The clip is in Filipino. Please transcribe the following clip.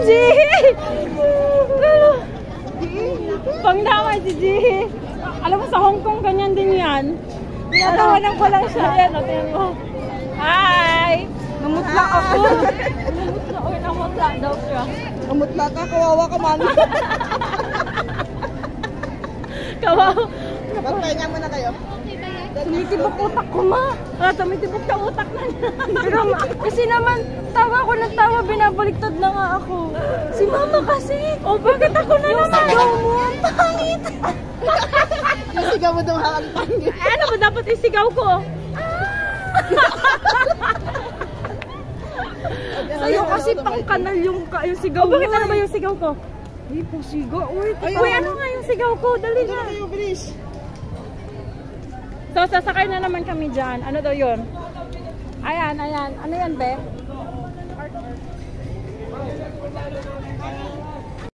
Jihi! Pangdamay si Jihi. Alam mo, sa Hong Kong ganyan din yan. Tinatawanan ko lang siya. Ayan, o, tingnan mo. Hi! Namutla ako. Namutla. Uy, namutla daw siya. Namutla ka, kawawa ka man. Kawawa. Magpahinga muna kayo. Tumitibok utak ko, ma. Tumitibok na utak na niya. Pero kasi naman, tawa ko ng tawa, binabaliktad na nga ako. Si mama kasi. O, bakit ako na naman? Yung sigaw mo, ang pangit. Yung sigaw mo daw ang pangit. Ano ba dapat isigaw ko? Sa'yo kasi pang-kanal yung sigaw mo. Bakit ano ba yung sigaw ko? Ay, po sigaw. Uy, ano nga yung sigaw ko? Dali na. Kayo, bilis. So, sasakay na naman kami dyan. Ano daw yun? Ayan, ayan. Ano yan, be?